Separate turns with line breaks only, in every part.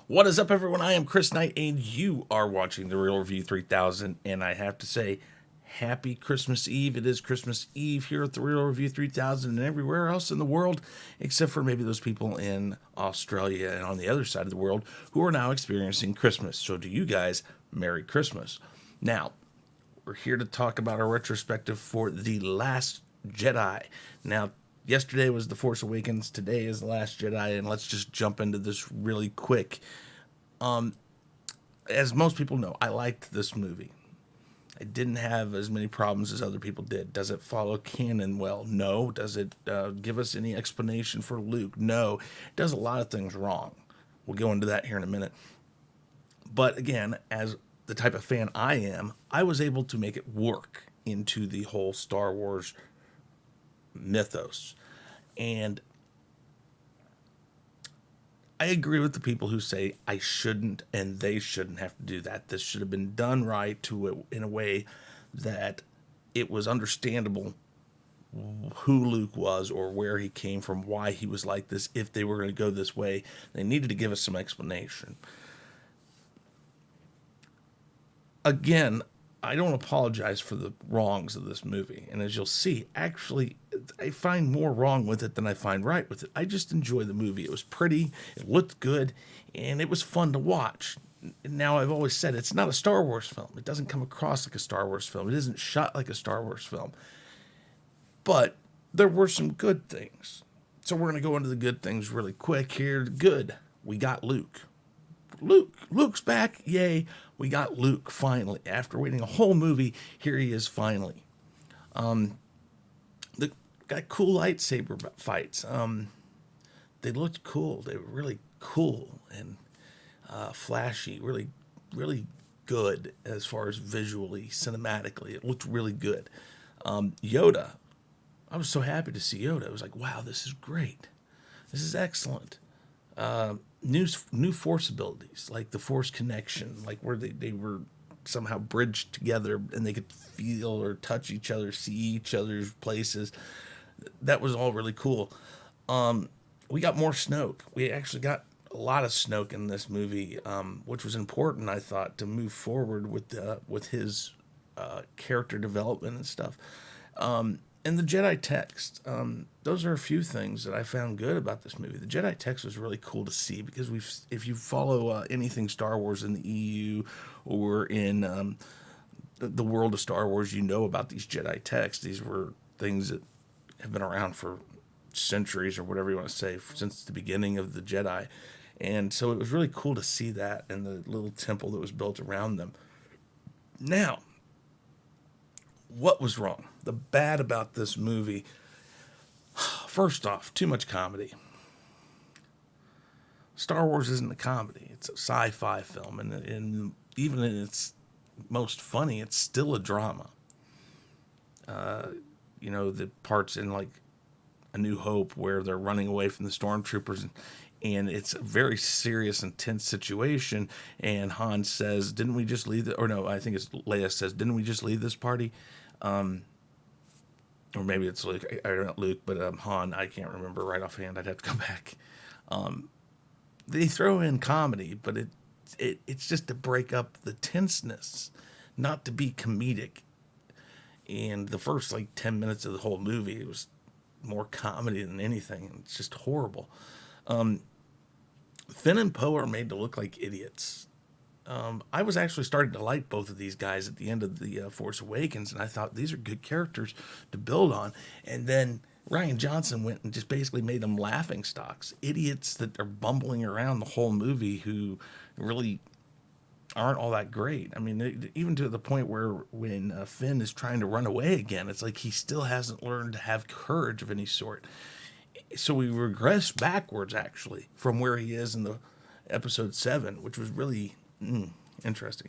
What is up, everyone? I am Chris Knight, and you are watching The Real Review 3000. And I have to say, happy Christmas Eve. It is Christmas Eve here at The Real Review 3000 and everywhere else in the world, except for maybe those people in Australia and on the other side of the world who are now experiencing Christmas. So, to you guys, Merry Christmas. Now, we're here to talk about our retrospective for The Last Jedi. Now, yesterday was The Force Awakens. Today is The Last Jedi, and let's just jump into this really quick. As most people know, I liked this movie. I didn't have as many problems as other people did. Does it follow canon well? No. Does it give us any explanation for Luke? No. It does a lot of things wrong. We'll go into that here in a minute. But again, as the type of fan I am, I was able to make it work into the whole Star Wars mythos. And I agree with the people who say I shouldn't and they shouldn't have to do that. This should have been done right in a way that it was understandable who Luke was or where he came from, why he was like this. If they were going to go this way, they needed to give us some explanation. Again, I don't apologize for the wrongs of this movie. And as you'll see, actually, I find more wrong with it than I find right with it. I just enjoy the movie. It was pretty, it looked good, and it was fun to watch. Now, I've always said it's not a Star Wars film. It doesn't come across like a Star Wars film. It isn't shot like a Star Wars film. But there were some good things. So we're going to go into the good things really quick here. Good. We got Luke. Luke's back. Yay. We got Luke finally. After waiting a whole movie, here he is finally. The got cool lightsaber fights. They looked cool. They were really cool and flashy. Really, really good as far as visually, cinematically. It looked really good. Yoda. I was so happy to see Yoda. I was like, wow, this is great. This is excellent. New Force abilities, like the Force connection, like where they were somehow bridged together and they could feel or touch each other, see each other's places. That was all really cool. We got more Snoke. We actually got a lot of Snoke in this movie, which was important, I thought, to move forward with his character development and stuff. And the Jedi text, those are a few things that I found good about this movie. The Jedi text was really cool to see because if you follow anything Star Wars in the EU or in the world of Star Wars, you know about these Jedi texts. These were things that have been around for centuries or whatever you want to say, since the beginning of the Jedi. And so it was really cool to see that and the little temple that was built around them. Now, what was wrong? The bad about this movie, first off, too much comedy. Star Wars isn't a comedy. It's a sci-fi film. And even in its most funny, it's still a drama. The parts in, like, A New Hope where they're running away from the stormtroopers and it's a very serious, intense situation. And Han says, didn't we just leave or no, I think it's Leia says, didn't we just leave this party? Or maybe it's Luke, I don't know, Luke, but Han, I can't remember right offhand. I'd have to go back. They throw in comedy, but it's just to break up the tenseness, not to be comedic. And the first, 10 minutes of the whole movie, it was more comedy than anything. It's just horrible. Finn and Poe are made to look like idiots. I was actually starting to like both of these guys at the end of the Force Awakens, and I thought these are good characters to build on. And then Rian Johnson went and just basically made them laughing stocks, idiots that are bumbling around the whole movie who really aren't all that great. I mean, even to the point where when Finn is trying to run away again, it's like he still hasn't learned to have courage of any sort. So we regress backwards, actually, from where he is in the episode 7, which was really interesting.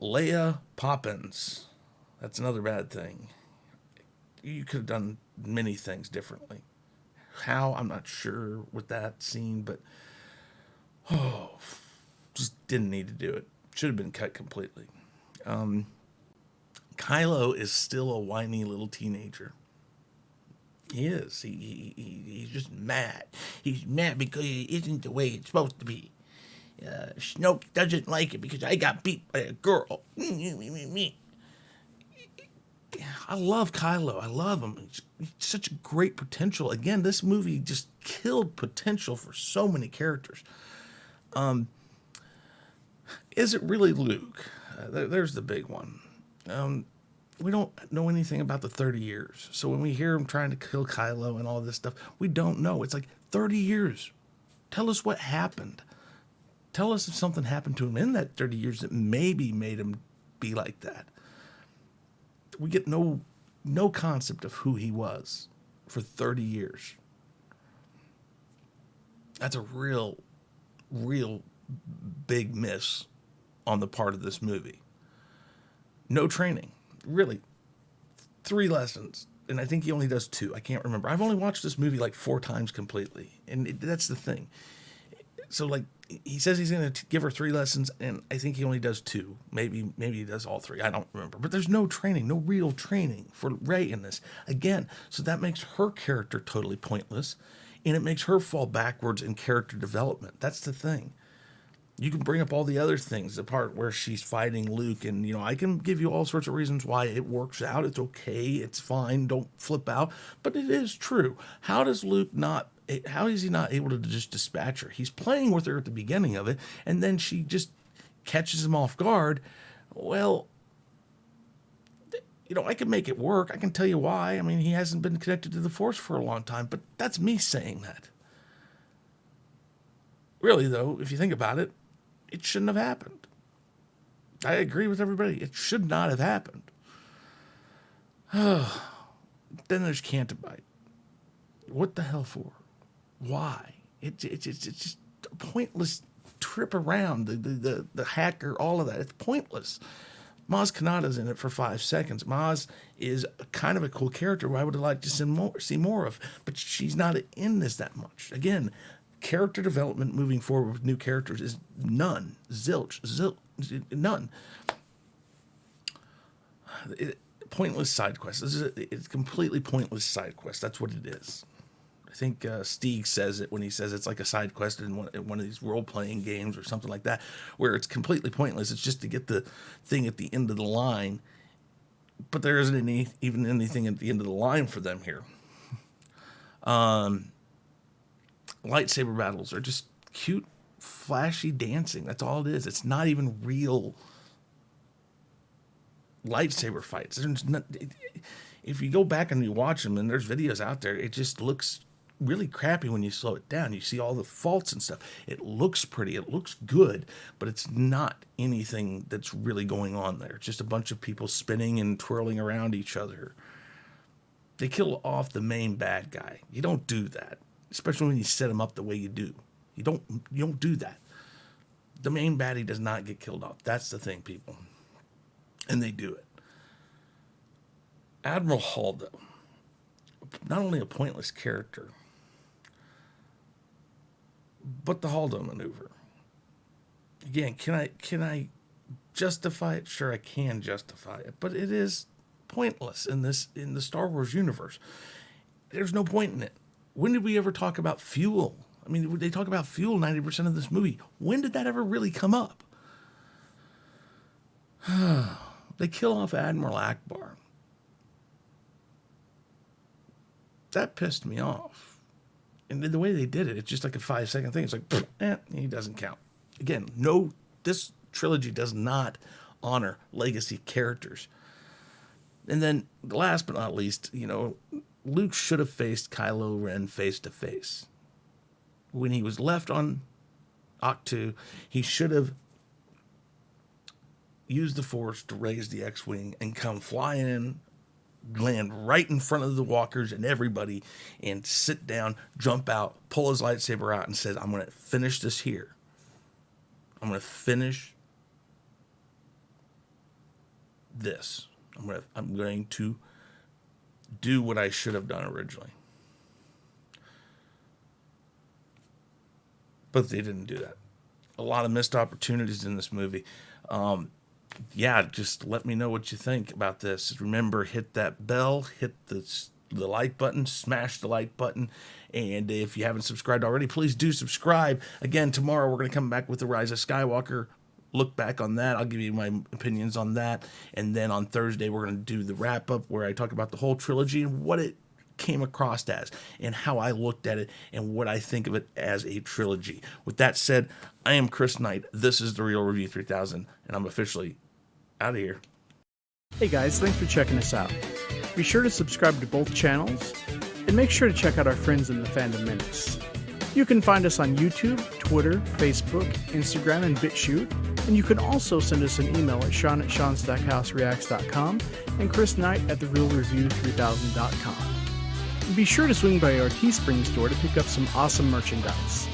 Leia Poppins. That's another bad thing. You could have done many things differently. How? I'm not sure with that scene, but just didn't need to do it. Should have been cut completely. Kylo is still a whiny little teenager. He is. He's just mad. He's mad because it isn't the way it's supposed to be. Snoke doesn't like it because I got beat by a girl. I love Kylo. I love him. He's such a great potential. Again, this movie just killed potential for so many characters. Is it really Luke? There's the big one. We don't know anything about the 30 years. So when we hear him trying to kill Kylo and all this stuff, we don't know. It's like 30 years. Tell us what happened. Tell us if something happened to him in that 30 years that maybe made him be like that. We get no concept of who he was for 30 years. That's a real big miss on the part of this movie. No training. Really. 3 lessons. And I think he only does 2. I can't remember. I've only watched this movie like 4 times completely. And that's the thing. So like he says he's going to give her 3 lessons, and I think he only does 2. Maybe he does all 3. I don't remember. But there's no training, no real training for Rey in this. Again, so that makes her character totally pointless, and it makes her fall backwards in character development. That's the thing. You can bring up all the other things, the part where she's fighting Luke, and, I can give you all sorts of reasons why it works out. It's okay. It's fine. Don't flip out. But it is true. How is he not able to just dispatch her? He's playing with her at the beginning of it, and then she just catches him off guard. Well, I can make it work. I can tell you why. I mean, he hasn't been connected to the Force for a long time, but that's me saying that. Really, though, if you think about it, it shouldn't have happened. I agree with everybody. It should not have happened. Then there's Cantabite. What the hell for? Why? It's just a pointless trip around. The hacker, all of that. It's pointless. Maz Kanata's in it for 5 seconds. Maz is kind of a cool character who I would have liked to see more of, but she's not in this that much. Again, character development moving forward with new characters is none. Zilch. None. Pointless side quest. It's completely pointless side quest. That's what it is. I think Stieg says it when he says it's like a side quest in one of these role-playing games or something like that, where it's completely pointless. It's just to get the thing at the end of the line, but there isn't even anything at the end of the line for them here. Lightsaber battles are just cute, flashy dancing. That's all it is. It's not even real lightsaber fights. If you go back and you watch them, and there's videos out there, it just looks really crappy when you slow it down. You see all the faults and stuff. It looks pretty. It looks good, but it's not anything that's really going on there. It's just a bunch of people spinning and twirling around each other. They kill off the main bad guy. You don't do that, especially when you set him up the way you do. You don't do that. The main baddie does not get killed off. That's the thing, people. And they do it. Admiral Holdo, not only a pointless character, but the Holdo maneuver. Again, can I justify it? Sure, I can justify it, but it is pointless in the Star Wars universe. There's no point in it. When did we ever talk about fuel? I mean, they talk about fuel 90% of this movie. When did that ever really come up? They kill off Admiral Akbar. That pissed me off. And the way they did it, it's just like a 5-second thing. It's like, he doesn't count. Again, this trilogy does not honor legacy characters. And then, last but not least, Luke should have faced Kylo Ren face to face. When he was left on Ahch-To, he should have used the Force to raise the X-Wing and come flying in, land right in front of the walkers and everybody, and sit down, jump out, pull his lightsaber out, and says, I'm going to finish this here. I'm going to finish this. I'm going to do what I should have done originally. But they didn't do that. A lot of missed opportunities in this movie. Just let me know what you think about this. Remember, hit that bell, hit the the like button, smash the like button. And if you haven't subscribed already, please do subscribe. Again, tomorrow we're going to come back with The Rise of Skywalker. Look back on that. I'll give you my opinions on that. And then on Thursday, we're going to do the wrap-up where I talk about the whole trilogy and what it came across as and how I looked at it and what I think of it as a trilogy. With that said, I am Chris Knight. This is The Real Review 3000, and I'm officially out of here.
Hey guys, thanks for checking us out. Be sure to subscribe to both channels, and make sure to check out our friends in the Fandom Menace. You can find us on YouTube, Twitter, Facebook, Instagram, and BitChute, and you can also send us an email at sean@seanstackhousereacts.com and chrisknight@therealreview3000.com. Be sure to swing by our Teespring store to pick up some awesome merchandise.